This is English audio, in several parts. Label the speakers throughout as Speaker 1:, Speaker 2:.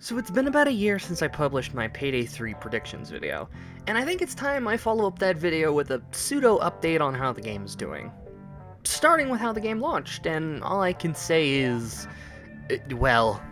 Speaker 1: So it's been about a year since I published my Payday 3 predictions video, and I think it's time I follow up that video with a pseudo update on how the game's doing. Starting with how the game launched, and all I can say is, well...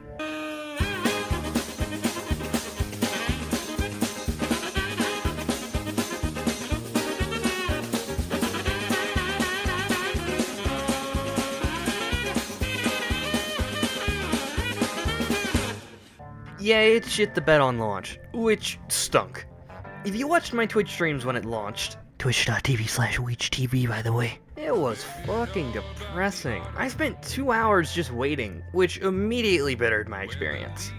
Speaker 1: yeah, it shit the bed on launch, which stunk. If you watched my Twitch streams when it launched, twitch.tv/WeechTV by the way, it was fucking depressing. I spent 2 hours just waiting, which immediately bettered my experience.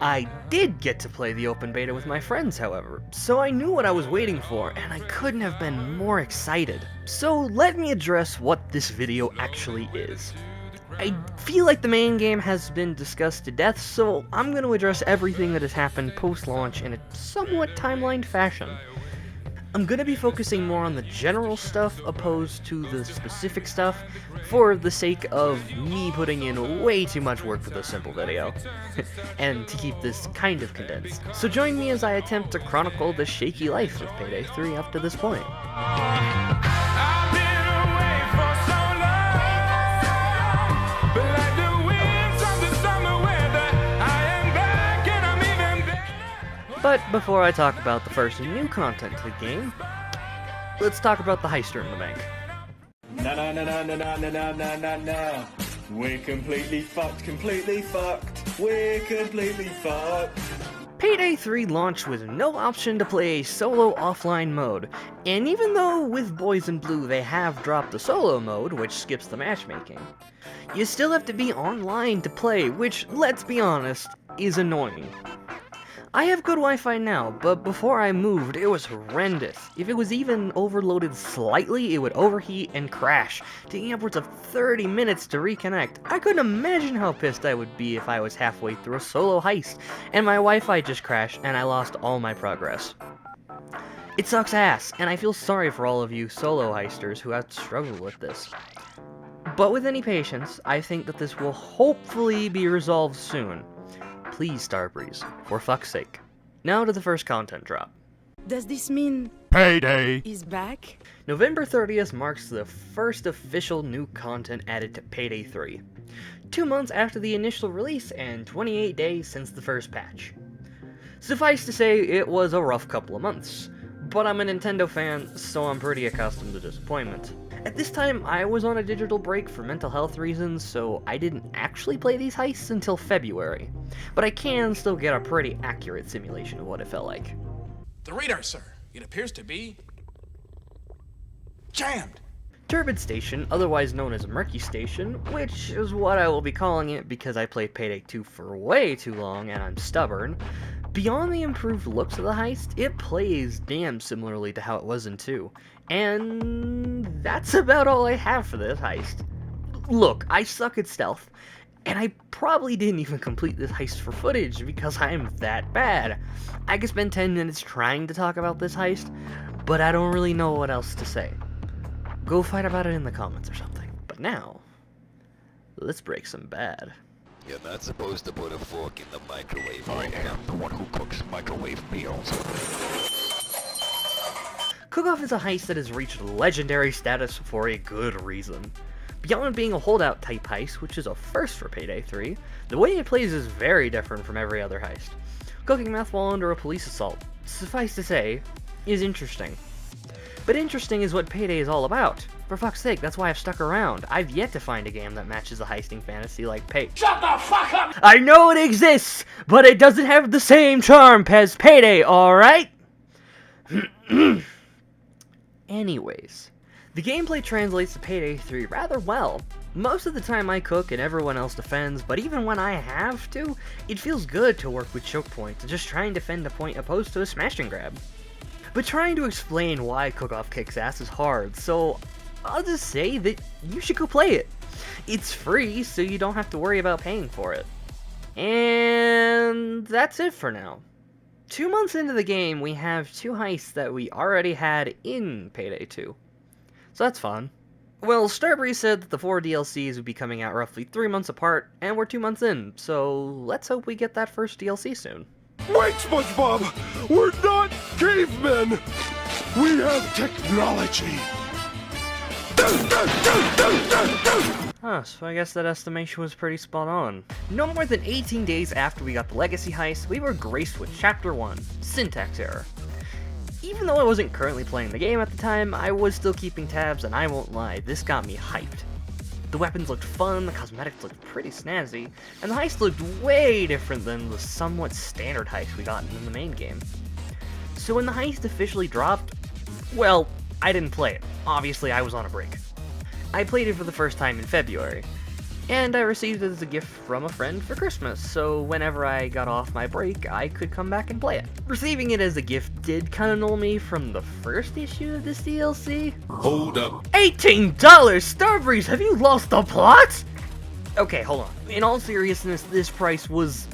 Speaker 1: I did get to play the open beta with my friends, however, so I knew what I was waiting for, and I couldn't have been more excited. So let me address what this video actually is. I feel like the main game has been discussed to death, so I'm going to address everything that has happened post-launch in a somewhat timelined fashion. I'm going to be focusing more on the general stuff opposed to the specific stuff, for the sake of me putting in way too much work for this simple video, and to keep this kind of condensed. So join me as I attempt to chronicle the shaky life of Payday 3 up to this point. But before I talk about the first new content to the game, let's talk about the heister in the bank.
Speaker 2: No. We're completely fucked. We're completely fucked.
Speaker 1: Payday 3 launched with no option to play a solo offline mode, and even though with Boys in Blue they have dropped the solo mode, which skips the matchmaking, you still have to be online to play, which, let's be honest, is annoying. I have good Wi-Fi now, but before I moved, it was horrendous. If it was even overloaded slightly, it would overheat and crash, taking upwards of 30 minutes to reconnect. I couldn't imagine how pissed I would be if I was halfway through a solo heist, and my Wi-Fi just crashed, and I lost all my progress. It sucks ass, and I feel sorry for all of you solo heisters who have to struggle with this. But with any patience, I think that this will hopefully be resolved soon. Please, Starbreeze, for fuck's sake. Now to the first content drop.
Speaker 3: Does this mean
Speaker 4: Payday
Speaker 3: is back?
Speaker 1: November 30th marks the first official new content added to Payday 3. 2 months after the initial release and 28 days since the first patch. Suffice to say, it was a rough couple of months. But I'm a Nintendo fan, so I'm pretty accustomed to disappointment. At this time, I was on a digital break for mental health reasons, so I didn't actually play these heists until February. But I can still get a pretty accurate simulation of what it felt like.
Speaker 5: The radar, sir. It appears to be jammed.
Speaker 1: Turbid Station, otherwise known as Murky Station, which is what I will be calling it because I played Payday 2 for way too long and I'm stubborn. Beyond the improved looks of the heist, it plays damn similarly to how it was in 2. And that's about all I have for this heist. Look, I suck at stealth, and I probably didn't even complete this heist for footage because I'm that bad. I could spend 10 minutes trying to talk about this heist, but I don't really know what else to say. Go fight about it in the comments or something. But now, let's break some bad.
Speaker 6: You're not supposed to put a fork in the microwave.
Speaker 4: I am the one who cooks microwave meals.
Speaker 1: Cook-Off is a heist that has reached legendary status for a good reason. Beyond being a holdout type heist, which is a first for Payday 3, the way it plays is very different from every other heist. Cooking meth while under a police assault, suffice to say, is interesting. But interesting is what Payday is all about. For fuck's sake, that's why I've stuck around. I've yet to find a game that matches a heisting fantasy like Payday.
Speaker 5: Shut the fuck up!
Speaker 1: I know it exists, but it doesn't have the same charm as Payday, alright? Anyways, the gameplay translates to Payday 3 rather well. Most of the time I cook and everyone else defends, but even when I have to, it feels good to work with choke points and just try and defend a point opposed to a smash and grab. But trying to explain why Cook-Off kicks ass is hard, so I'll just say that you should go play it. It's free, so you don't have to worry about paying for it. And that's it for now. 2 months into the game, we have 2 heists that we already had in Payday 2. So that's fun. Well, Starbreeze said that the 4 DLCs would be coming out roughly 3 months apart, and we're 2 months in, so let's hope we get that first DLC soon.
Speaker 3: Wait, SpongeBob! We're not cavemen! We have technology!
Speaker 1: So I guess that estimation was pretty spot on. No more than 18 days after we got the Legacy heist, we were graced with Chapter 1, Syntax Error. Even though I wasn't currently playing the game at the time, I was still keeping tabs, and I won't lie, this got me hyped. The weapons looked fun, the cosmetics looked pretty snazzy, and the heist looked way different than the somewhat standard heist we got in the main game. So when the heist officially dropped, well, I didn't play it. Obviously, I was on a break. I played it for the first time in February, and I received it as a gift from a friend for Christmas, so whenever I got off my break, I could come back and play it. Receiving it as a gift did kinda null me from the first issue of this DLC.
Speaker 3: Hold up.
Speaker 1: $18! Starbreeze, have you lost the plot? Okay, hold on. In all seriousness, this price was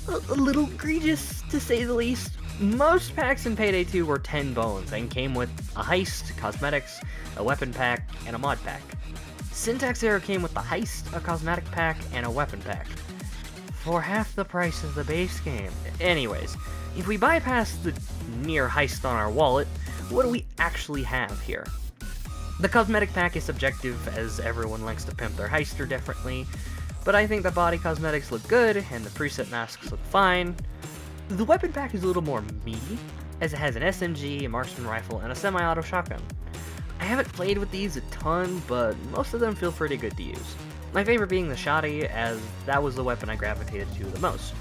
Speaker 1: a little egregious, to say the least. Most packs in Payday 2 were 10 bones, and came with a heist, cosmetics, a weapon pack, and a mod pack. Syntax Error came with the heist, a cosmetic pack, and a weapon pack, for half the price of the base game. Anyways, if we bypass the near heist on our wallet, what do we actually have here? The cosmetic pack is subjective, as everyone likes to pimp their heister differently, but I think the body cosmetics look good, and the preset masks look fine. The weapon pack is a little more meaty, as it has an SMG, a marksman rifle, and a semi-auto shotgun. I haven't played with these a ton, but most of them feel pretty good to use. My favorite being the shotty, as that was the weapon I gravitated to the most.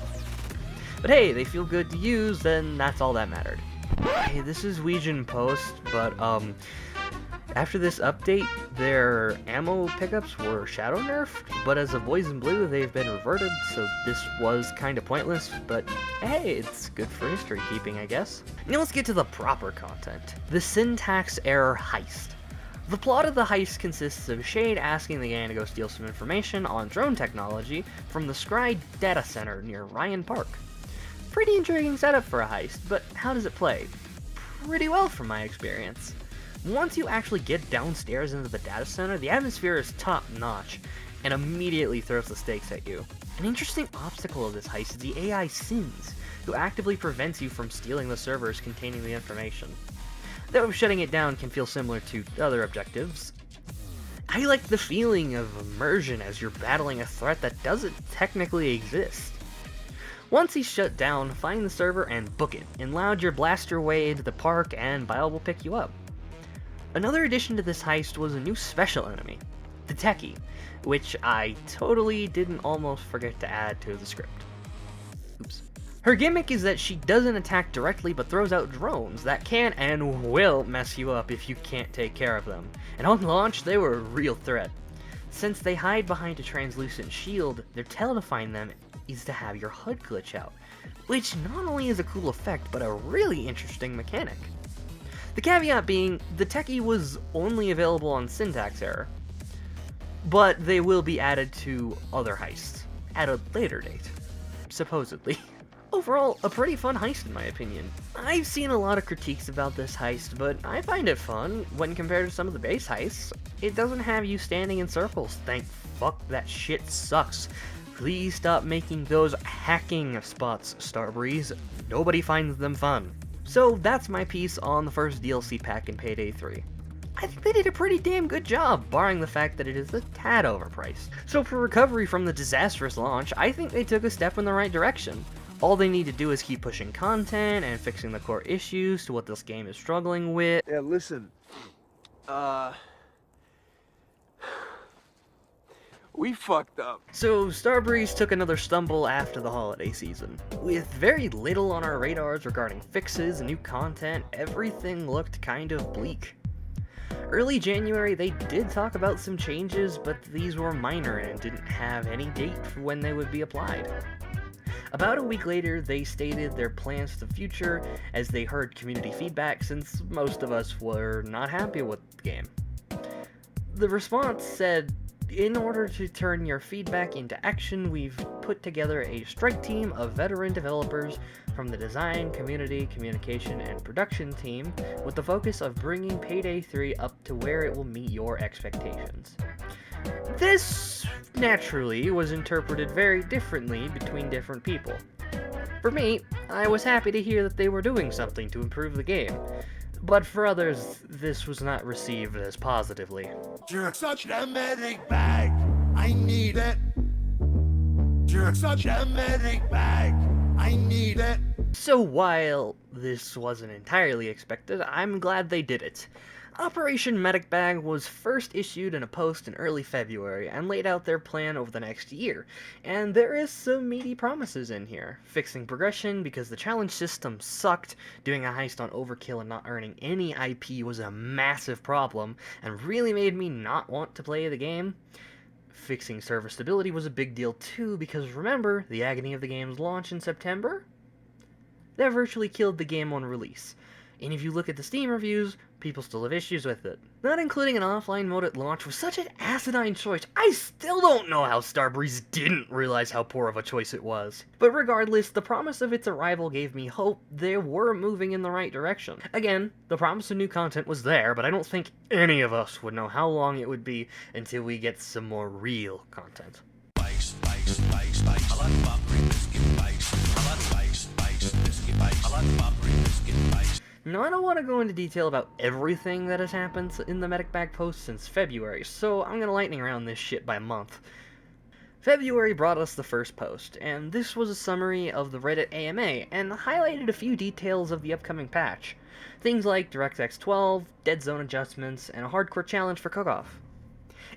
Speaker 1: But hey, they feel good to use, then that's all that mattered. Hey, this is Ouijin Post, but after this update, their ammo pickups were shadow nerfed, but as of Boys in Blue, they've been reverted, so this was kinda pointless, but hey, it's good for history keeping, I guess. Now let's get to the proper content. The Syntax Error Heist. The plot of the heist consists of Shade asking the gang to go steal some information on drone technology from the Scry data center near Ryan Park. Pretty intriguing setup for a heist, but how does it play? Pretty well from my experience. Once you actually get downstairs into the data center, the atmosphere is top-notch, and immediately throws the stakes at you. An interesting obstacle of this heist is the AI Sins, who actively prevents you from stealing the servers containing the information. Though shutting it down can feel similar to other objectives, I like the feeling of immersion as you're battling a threat that doesn't technically exist. Once he's shut down, find the server and book it, and loud your blast your way into the park and Bile will pick you up. Another addition to this heist was a new special enemy, the Techie, which I totally didn't almost forget to add to the script. Oops. Her gimmick is that she doesn't attack directly but throws out drones that can and will mess you up if you can't take care of them, and on launch they were a real threat. Since they hide behind a translucent shield, their tell to find them is to have your HUD glitch out, which not only is a cool effect but a really interesting mechanic. The caveat being, the Techie was only available on Syntax Error, but they will be added to other heists at a later date, supposedly. Overall, a pretty fun heist in my opinion. I've seen a lot of critiques about this heist, but I find it fun when compared to some of the base heists. It doesn't have you standing in circles, thank fuck that shit sucks. Please stop making those hacking spots, Starbreeze. Nobody finds them fun. So that's my piece on the first DLC pack in Payday 3. I think they did a pretty damn good job, barring the fact that it is a tad overpriced. So for recovery from the disastrous launch, I think they took a step in the right direction. All they need to do is keep pushing content and fixing the core issues to what this game is struggling with.
Speaker 3: Yeah, listen. We fucked up.
Speaker 1: So Starbreeze took another stumble after the holiday season. With very little on our radars regarding fixes and new content, everything looked kind of bleak. Early January, they did talk about some changes, but these were minor and didn't have any date for when they would be applied. About a week later, they stated their plans for the future as they heard community feedback since most of us were not happy with the game. The response said, In order to turn your feedback into action, we've put together a strike team of veteran developers from the design, community, communication, and production team with the focus of bringing Payday 3 up to where it will meet your expectations. This, naturally, was interpreted very differently between different people. For me, I was happy to hear that they were doing something to improve the game, but for others, this was not received as positively.
Speaker 3: You're such a medic bag. I need it. You're such a medic bag. I need it.
Speaker 1: So while this wasn't entirely expected, I'm glad they did it. Operation Medic Bag was first issued in a post in early February and laid out their plan over the next year, and there is some meaty promises in here. Fixing progression because the challenge system sucked, doing a heist on overkill and not earning any IP was a massive problem, and really made me not want to play the game. Fixing server stability was a big deal too, because remember, the agony of the game's launch in September? That virtually killed the game on release. And if you look at the Steam reviews, people still have issues with it. Not including an offline mode at launch was such an asinine choice. I still don't know how Starbreeze didn't realize how poor of a choice it was. But regardless, the promise of its arrival gave me hope they were moving in the right direction. Again, the promise of new content was there, but I don't think any of us would know how long it would be until we get some more real content. Now, I don't want to go into detail about everything that has happened in the Medic Bag post since February, so I'm going to lightning around this shit by month. February brought us the first post, and this was a summary of the Reddit AMA, and highlighted a few details of the upcoming patch. Things like DirectX 12, dead zone adjustments, and a hardcore challenge for Cook-Off.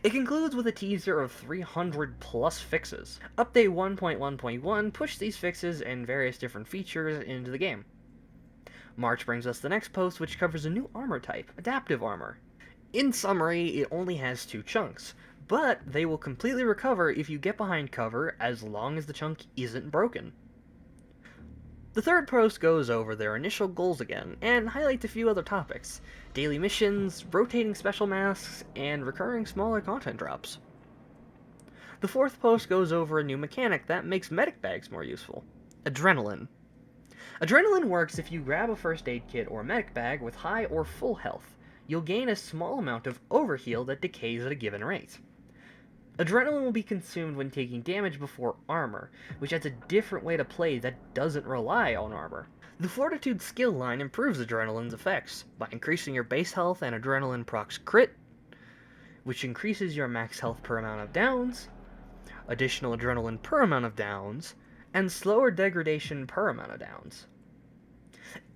Speaker 1: It concludes with a teaser of 300 plus fixes. Update 1.1.1 pushed these fixes and various different features into the game. March brings us the next post, which covers a new armor type, adaptive armor. In summary, it only has 2 chunks, but they will completely recover if you get behind cover as long as the chunk isn't broken. The third post goes over their initial goals again, and highlights a few other topics: daily missions, rotating special masks, and recurring smaller content drops. The fourth post goes over a new mechanic that makes medic bags more useful: adrenaline. Adrenaline works if you grab a first aid kit or medic bag with high or full health. You'll gain a small amount of overheal that decays at a given rate. Adrenaline will be consumed when taking damage before armor, which adds a different way to play that doesn't rely on armor. The Fortitude skill line improves Adrenaline's effects by increasing your base health and Adrenaline procs crit, which increases your max health per amount of downs, additional Adrenaline per amount of downs, and slower degradation per amount of downs.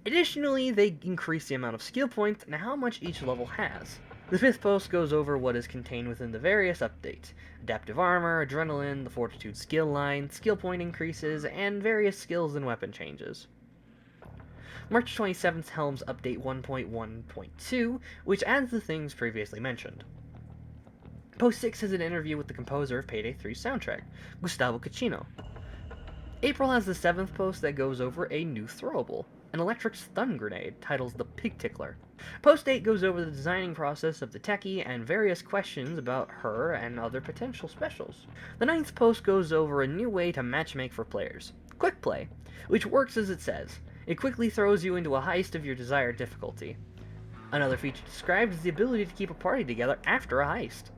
Speaker 1: Additionally, they increase the amount of skill points and how much each level has. The fifth post goes over what is contained within the various updates: adaptive armor, adrenaline, the Fortitude skill line, skill point increases, and various skills and weapon changes. March 27th Helms Update 1.1.2, which adds the things previously mentioned. Post 6 has an interview with the composer of Payday 3's soundtrack, Gustavo Caccino. April has the 7th post that goes over a new throwable, an electric stun grenade titled the Pig Tickler. Post 8 goes over the designing process of the techie and various questions about her and other potential specials. The 9th post goes over a new way to matchmake for players, Quick Play, which works as it says. It quickly throws you into a heist of your desired difficulty. Another feature described is the ability to keep a party together after a heist.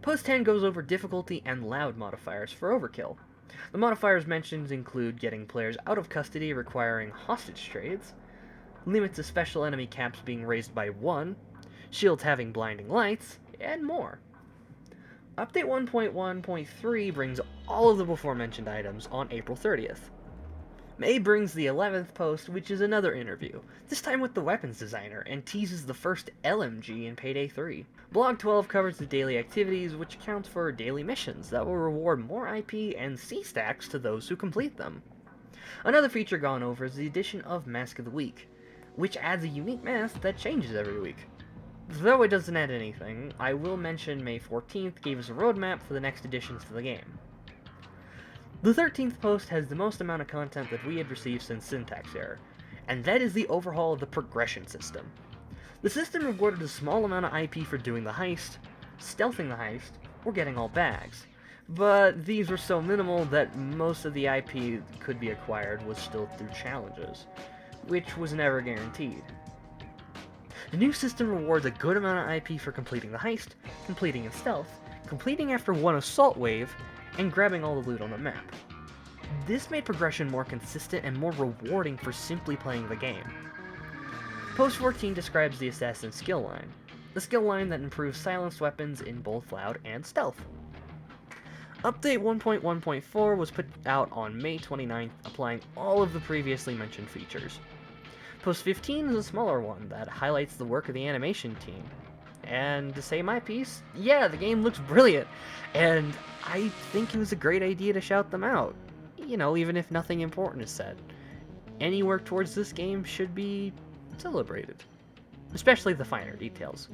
Speaker 1: Post 10 goes over difficulty and loud modifiers for overkill. The modifiers mentioned include getting players out of custody requiring hostage trades, limits of special enemy caps being raised by 1, shields having blinding lights, and more. Update 1.1.3 brings all of the before mentioned items on April 30th. May brings the 11th post, which is another interview, this time with the weapons designer, and teases the first LMG in Payday 3. Blog 12 covers the daily activities, which accounts for daily missions that will reward more IP and C-stacks to those who complete them. Another feature gone over is the addition of Mask of the Week, which adds a unique mask that changes every week. Though it doesn't add anything, I will mention May 14th gave us a roadmap for the next additions to the game. The 13th post has the most amount of content that we had received since Syntax Error, and that is the overhaul of the progression system. The system rewarded a small amount of IP for doing the heist, stealthing the heist, or getting all bags. But these were so minimal that most of the IP could be acquired was still through challenges, which was never guaranteed. The new system rewards a good amount of IP for completing the heist, completing in stealth, completing after one assault wave, and grabbing all the loot on the map. This made progression more consistent and more rewarding for simply playing the game. Post 14 describes the Assassin skill line, the skill line that improves silenced weapons in both loud and stealth. Update 1.1.4 was put out on May 29th, applying all of the previously mentioned features. Post 15 is a smaller one that highlights the work of the animation team. And to say my piece, yeah, the game looks brilliant, and I think it was a great idea to shout them out. You know, even if nothing important is said. Any work towards this game should be celebrated, especially the finer details.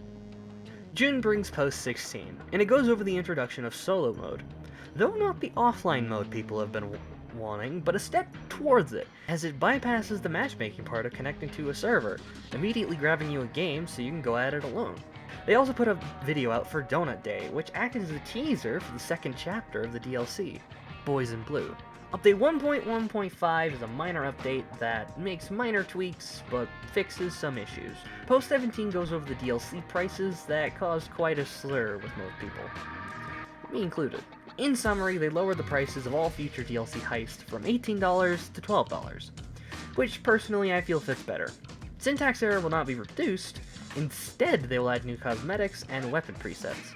Speaker 1: June brings Post 16, and it goes over the introduction of solo mode, though not the offline mode people have been wanting, but a step towards it, as it bypasses the matchmaking part of connecting to a server, immediately grabbing you a game so you can go at it alone. They also put a video out for Donut Day, which acted as a teaser for the second chapter of the DLC, Boys in Blue. Update 1.1.5 is a minor update that makes minor tweaks, but fixes some issues. Post 17 goes over the DLC prices that caused quite a slur with most people, me included. In summary, they lowered the prices of all future DLC heists from $18 to $12, which personally I feel fits better. Syntax error will not be reduced, instead they will add new cosmetics and weapon presets.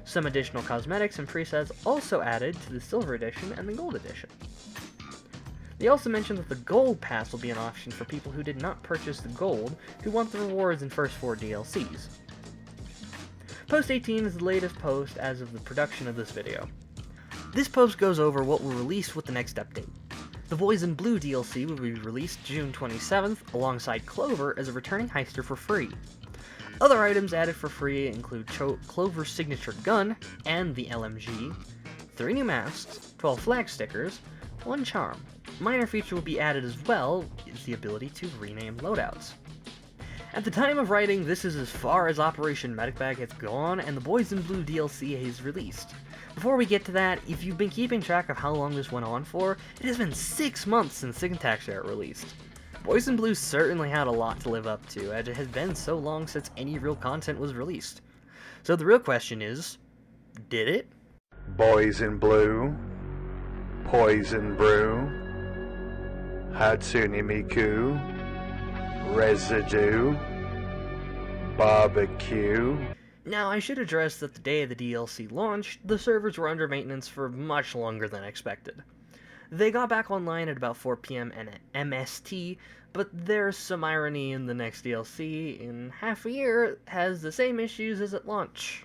Speaker 1: Some additional cosmetics and presets also added to the Silver Edition and the Gold Edition. They also mentioned that the Gold Pass will be an option for people who did not purchase the Gold, who want the rewards in first 4 DLCs. Post 18 is the latest post as of the production of this video. This post goes over what will release with the next update. The Boys in Blue DLC will be released June 27th alongside Clover as a returning heister for free. Other items added for free include Clover's signature gun and the LMG, 3 new masks, 12 flag stickers, 1 charm. Minor feature will be added as well is the ability to rename loadouts. At the time of writing, this is as far as Operation Medic Bag has gone and the Boys in Blue DLC is released. Before we get to that, if you've been keeping track of how long this went on for, it has been 6 months since Syntax Error released. Boys in Blue certainly had a lot to live up to, as it has been so long since any real content was released. So the real question is, did it?
Speaker 3: Boys in Blue, Poison Brew, Hatsune Miku, Residue, Barbecue.
Speaker 1: Now, I should address that the day the DLC launched, the servers were under maintenance for much longer than expected. They got back online at about 4 PM and MST, but there's some irony in the next DLC in half a year has the same issues as at launch.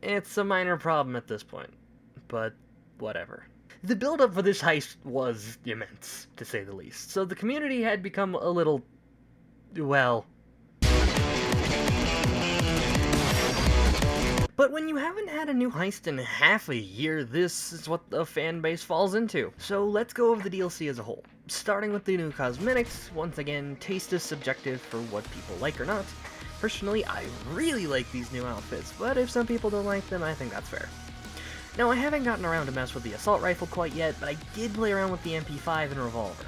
Speaker 1: It's a minor problem at this point, but whatever. The build-up for this heist was immense, to say the least, so the community had become a little, well... But when you haven't had a new heist in half a year, this is what the fanbase falls into. So let's go over the DLC as a whole. Starting with the new cosmetics, once again, taste is subjective for what people like or not. Personally, I really like these new outfits, but if some people don't like them, I think that's fair. Now, I haven't gotten around to mess with the assault rifle quite yet, but I did play around with the MP5 and revolver.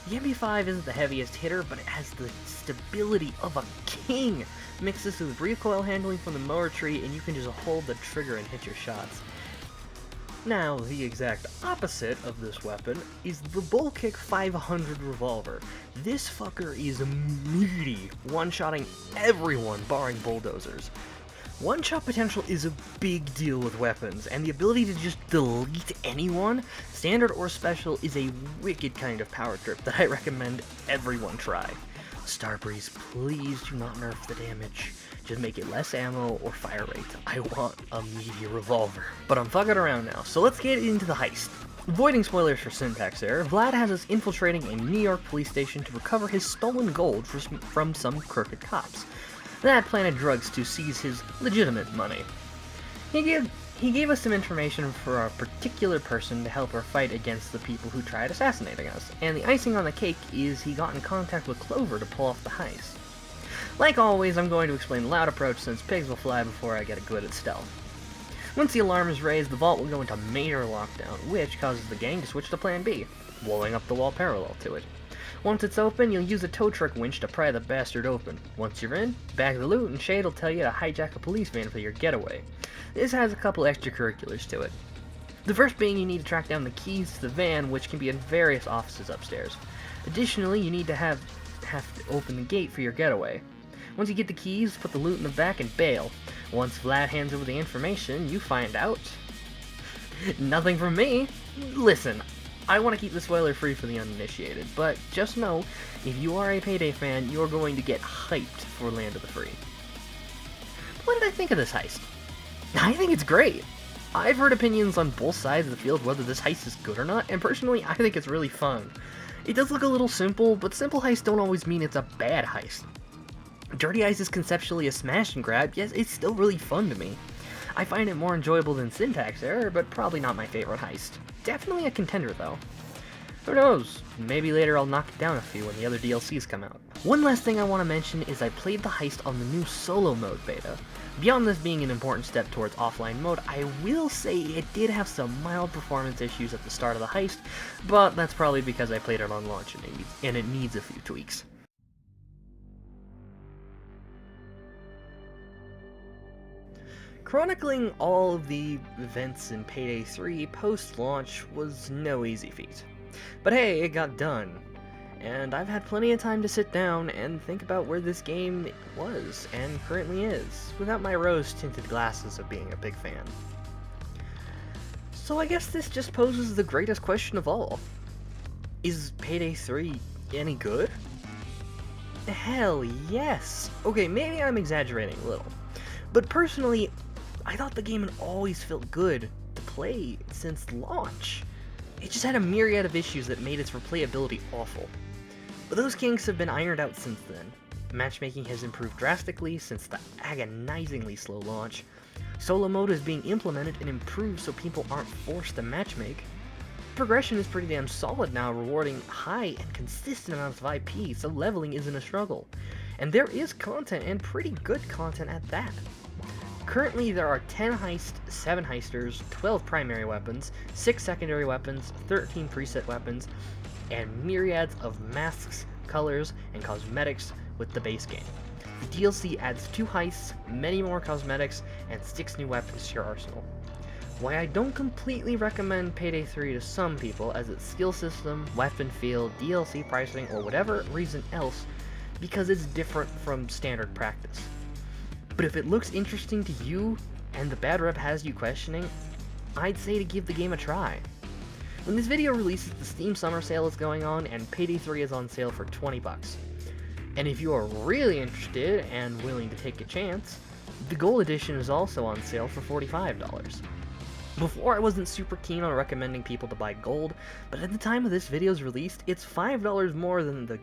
Speaker 1: The MP5 isn't the heaviest hitter, but it has the stability of a king. Mix this with recoil handling from the mower tree, and you can just hold the trigger and hit your shots. Now, the exact opposite of this weapon is the Bull Kick 500 revolver. This fucker is meaty, one-shotting everyone barring bulldozers. One-shot potential is a big deal with weapons, and the ability to just delete anyone, standard or special, is a wicked kind of power trip that I recommend everyone try. Starbreeze, please do not nerf the damage. Just make it less ammo or fire rate. I want a meaty revolver. But I'm fucking around now, so let's get into the heist. Avoiding spoilers for Syntax Error, Vlad has us infiltrating a New York police station to recover his stolen gold from some crooked cops. That planted drugs to seize his legitimate money. He gave us some information for a particular person to help her fight against the people who tried assassinating us, and the icing on the cake is he got in contact with Clover to pull off the heist. Like always, I'm going to explain the loud approach since pigs will fly before I get good at stealth. Once the alarm is raised, the vault will go into major lockdown, which causes the gang to switch to plan B, blowing up the wall parallel to it. Once it's open, you'll use a tow truck winch to pry the bastard open. Once you're in, bag the loot, and Shade will tell you to hijack a police van for your getaway. This has a couple extracurriculars to it. The first being you need to track down the keys to the van, which can be in various offices upstairs. Additionally, you need to have to open the gate for your getaway. Once you get the keys, put the loot in the back and bail. Once Vlad hands over the information, you find out... Nothing from me! Listen, I want to keep the spoiler free for the uninitiated, but just know, if you are a Payday fan, you're going to get hyped for Land of the Free. What did I think of this heist? I think it's great! I've heard opinions on both sides of the field whether this heist is good or not, and personally, I think it's really fun. It does look a little simple, but simple heists don't always mean it's a bad heist. Dirty Ice is conceptually a smash and grab, yet it's still really fun to me. I find it more enjoyable than Syntax Error, but probably not my favorite heist. Definitely a contender though. Who knows, maybe later I'll knock down a few when the other DLCs come out. One last thing I want to mention is I played the heist on the new solo mode beta. Beyond this being an important step towards offline mode, I will say it did have some mild performance issues at the start of the heist, but that's probably because I played it on launch and it needs a few tweaks. Chronicling all of the events in Payday 3 post-launch was no easy feat. But hey, it got done. And I've had plenty of time to sit down and think about where this game was, and currently is, without my rose-tinted glasses of being a big fan. So I guess this just poses the greatest question of all. Is Payday 3 any good? Hell yes! Okay, maybe I'm exaggerating a little. But personally, I thought the game had always felt good to play since launch. It just had a myriad of issues that made its replayability awful. But those kinks have been ironed out since then. Matchmaking has improved drastically since the agonizingly slow launch. Solo mode is being implemented and improved so people aren't forced to matchmake. Progression is pretty damn solid now, rewarding high and consistent amounts of IP, so leveling isn't a struggle. And there is content, and pretty good content at that. Currently, there are 10 heists, 7 heisters, 12 primary weapons, 6 secondary weapons, 13 preset weapons, and myriads of masks, colors, and cosmetics with the base game. The DLC adds 2 heists, many more cosmetics, and 6 new weapons to your arsenal. Why I don't completely recommend Payday 3 to some people as its skill system, weapon feel, DLC pricing, or whatever reason else, because it's different from standard practice. But if it looks interesting to you, and the bad rep has you questioning, I'd say to give the game a try. When this video releases, the Steam Summer Sale is going on, and Payday 3 is on sale for $20. And if you are really interested and willing to take a chance, the Gold Edition is also on sale for $45. Before, I wasn't super keen on recommending people to buy Gold, but at the time of this video's release, it's $5 more than the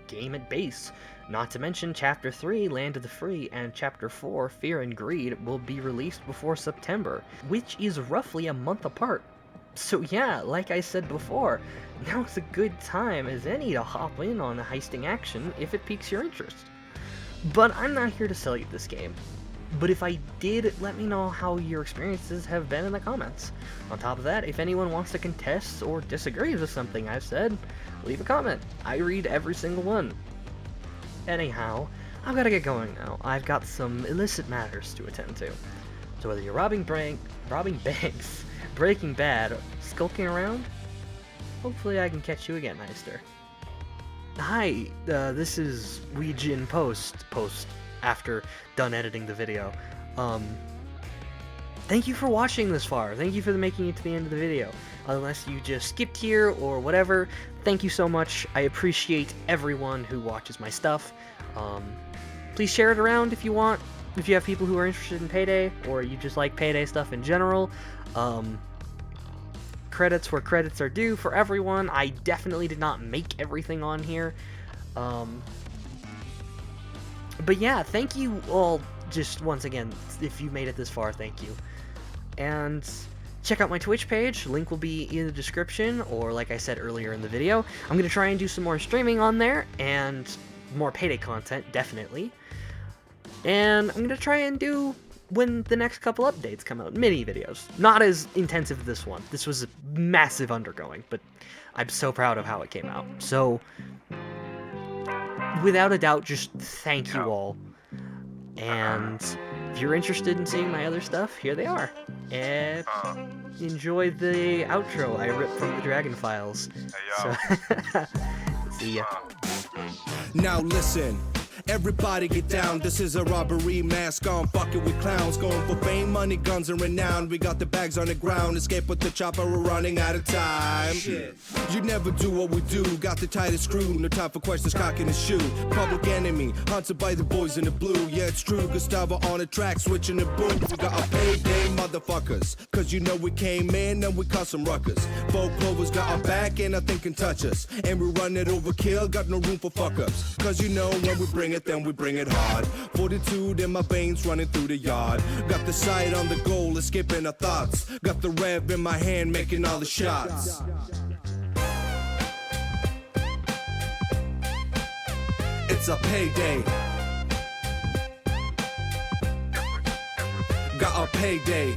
Speaker 1: game at base. Not to mention, Chapter 3, Land of the Free, and Chapter 4, Fear and Greed, will be released before September, which is roughly a month apart. So yeah, like I said before, now's a good time as any to hop in on the heisting action if it piques your interest. But I'm not here to sell you this game. But if I did, let me know how your experiences have been in the comments. On top of that, if anyone wants to contest or disagrees with something I've said, leave a comment. I read every single one. Anyhow, I've got to get going now. I've got some illicit matters to attend to. So whether you're robbing banks, Breaking Bad, skulking around, hopefully I can catch you again, Heister. Hi, this is Weejin post after done editing the video. Thank you for watching this far. Thank you for making it to the end of the video. Unless you just skipped here or whatever, thank you so much. I appreciate everyone who watches my stuff. Please share it around if you want. If you have people who are interested in Payday, or you just like Payday stuff in general. Credits where credits are due for everyone. I definitely did not make everything on here. But yeah, thank you all, just once again, if you made it this far, thank you. And check out my Twitch page, link will be in the description, or like I said earlier in the video, I'm going to try and do some more streaming on there, and more Payday content, definitely. And I'm going to try and do when the next couple updates come out, mini videos. Not as intensive as this one. This was a massive undergoing, but I'm so proud of how it came out. So, without a doubt, just thank you all. And if you're interested in seeing my other stuff, here they are. Enjoy the outro I ripped from the Dragon Files. So, see ya.
Speaker 3: Now listen, everybody get down. This is a robbery mask on, fucking with clowns. Going for fame, money, guns, and renown. We got the bags on the ground. Escape with the chopper, we're running out of time. Shit. You never do what we do. Got the tightest screw. No time for questions, cocking his shoe. Public enemy, hunted by the boys in the blue. Yeah, it's true. Gustavo on the track, switching the boom. We got our payday, motherfuckers. Cause you know we came in and we caused some ruckus. Folk Clovers got our back and nothing can touch us. And we run it overkill, got no room for fuck ups. Cause you know when we bring it, then we bring it hard. 42 in my veins running through the yard. Got the sight on the goal, escaping our thoughts. Got the rev in my hand, making all the shots. It's a payday. Got a payday.